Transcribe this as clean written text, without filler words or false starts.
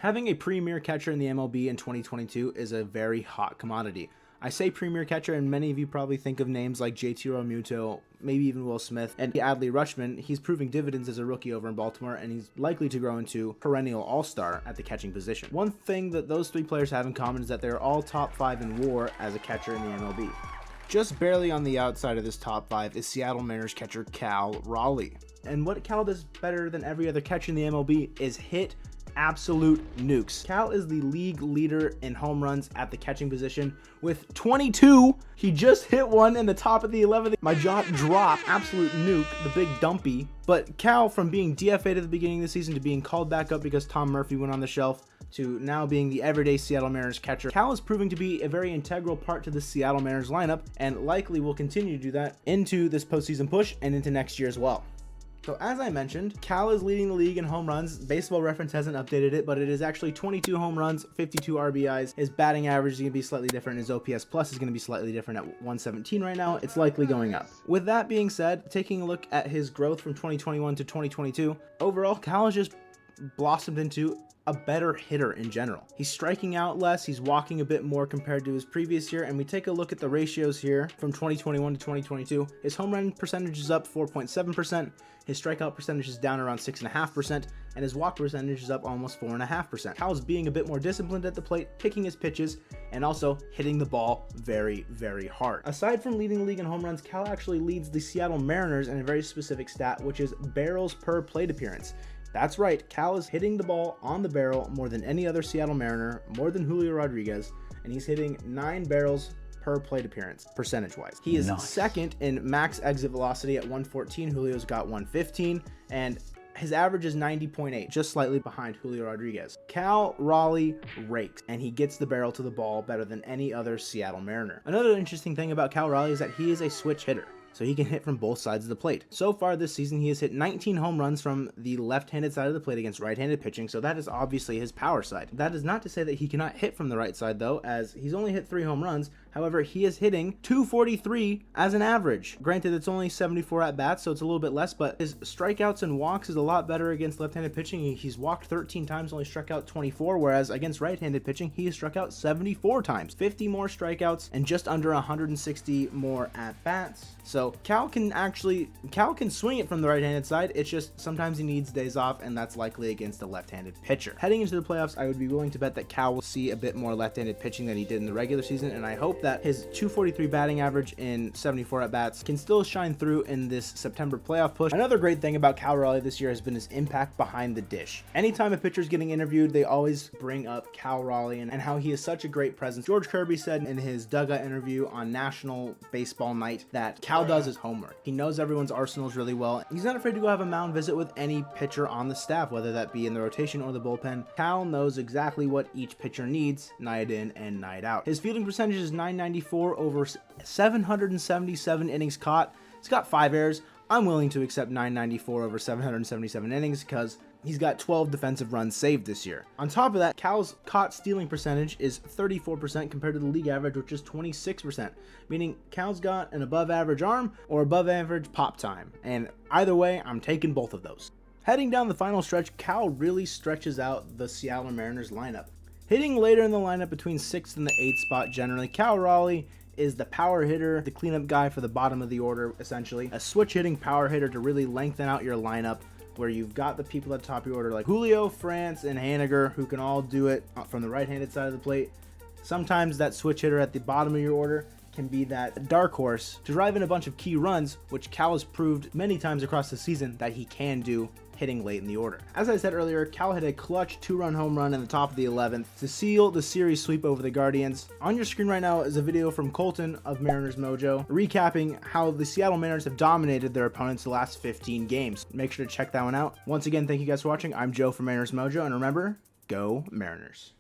Having a premier catcher in the MLB in 2022 is a very hot commodity. I say premier catcher, and many of you probably think of names like JT Realmuto, maybe even Will Smith, and Adley Rutschman. He's proving dividends as a rookie over in Baltimore, and he's likely to grow into perennial all-star at the catching position. One thing that those three players have in common is that they're all top 5 in WAR as a catcher in the MLB. Just barely on the outside of this top 5 is Seattle Mariners catcher Cal Raleigh. And what Cal does better than every other catcher in the MLB is hit absolute nukes. Cal is the league leader in home runs at the catching position with 22. He just hit one in the top of the 11th. My jaw dropped. Absolute nuke, the big dumpy. But Cal, from being DFA'd at the beginning of the season to being called back up because Tom Murphy went on the shelf, to now being the everyday Seattle Mariners catcher, Cal is proving to be a very integral part to the Seattle Mariners lineup, and likely will continue to do that into this postseason push and into next year as well. So as I mentioned, Cal is leading the league in home runs. Baseball Reference hasn't updated it, but it is actually 22 home runs, 52 RBIs. His batting average is going to be slightly different. His OPS plus is going to be slightly different at 117 right now. It's likely going up. With that being said, taking a look at his growth from 2021 to 2022, overall, Cal has just blossomed into a better hitter in general. He's striking out less, he's walking a bit more compared to his previous year, and we take a look at the ratios here from 2021 to 2022. His home run percentage is up 4.7%, his strikeout percentage is down around 6.5%, and his walk percentage is up almost 4.5%. Cal's being a bit more disciplined at the plate, picking his pitches, and also hitting the ball very, very hard. Aside from leading the league in home runs, Cal actually leads the Seattle Mariners in a very specific stat, which is barrels per plate appearance. That's right, Cal is hitting the ball on the barrel more than any other Seattle Mariner, more than Julio Rodriguez, and he's hitting 9 barrels per plate appearance, percentage-wise. He is second in max exit velocity at 114. Julio's got 115, and his average is 90.8, just slightly behind Julio Rodriguez. Cal Raleigh rakes, and he gets the barrel to the ball better than any other Seattle Mariner. Another interesting thing about Cal Raleigh is that he is a switch hitter, so he can hit from both sides of the plate. So far this season, he has hit 19 home runs from the left-handed side of the plate against right-handed pitching, so that is obviously his power side. That is not to say that he cannot hit from the right side though, as he's only hit 3 home runs. However, he is hitting 243 as an average. Granted, it's only 74 at-bats, so it's a little bit less, but his strikeouts and walks is a lot better against left-handed pitching. He's walked 13 times, only struck out 24, whereas against right-handed pitching, he has struck out 74 times. 50 more strikeouts and just under 160 more at-bats. So Cal can swing it from the right-handed side. It's just sometimes he needs days off, and that's likely against a left-handed pitcher. Heading into the playoffs, I would be willing to bet that Cal will see a bit more left-handed pitching than he did in the regular season, and I hope that his 243 batting average in 74 at-bats can still shine through in this September playoff push. Another great thing about Cal Raleigh this year has been his impact behind the dish. Anytime a pitcher is getting interviewed, they always bring up Cal Raleigh and how he is such a great presence. George Kirby said in his dugout interview on National Baseball Night that Cal does his homework. He knows everyone's arsenals really well. He's not afraid to go have a mound visit with any pitcher on the staff, whether that be in the rotation or the bullpen. Cal knows exactly what each pitcher needs night in and night out. His fielding percentage is .994 over 777 innings caught. He's got 5 errors. I'm willing to accept .994 over 777 innings because he's got 12 defensive runs saved this year. On top of that, Cal's caught stealing percentage is 34% compared to the league average, which is 26%, meaning Cal's got an above average arm or above average pop time. And either way, I'm taking both of those. Heading down the final stretch, Cal really stretches out the Seattle Mariners lineup. Hitting later in the lineup between 6th and the 8th spot generally, Cal Raleigh is the power hitter, the cleanup guy for the bottom of the order, essentially. A switch hitting power hitter to really lengthen out your lineup, where you've got the people at the top of your order like Julio, France, and Haniger, who can all do it from the right-handed side of the plate. Sometimes that switch hitter at the bottom of your order can be that dark horse to drive in a bunch of key runs, which Cal has proved many times across the season that he can do hitting late in the order. As I said earlier, Cal hit a clutch 2-run home run in the top of the 11th to seal the series sweep over the Guardians. On your screen right now is a video from Colton of Mariners Mojo recapping how the Seattle Mariners have dominated their opponents the last 15 games. Make sure to check that one out. Once again, thank you guys for watching. I'm Joe from Mariners Mojo, and remember, go Mariners.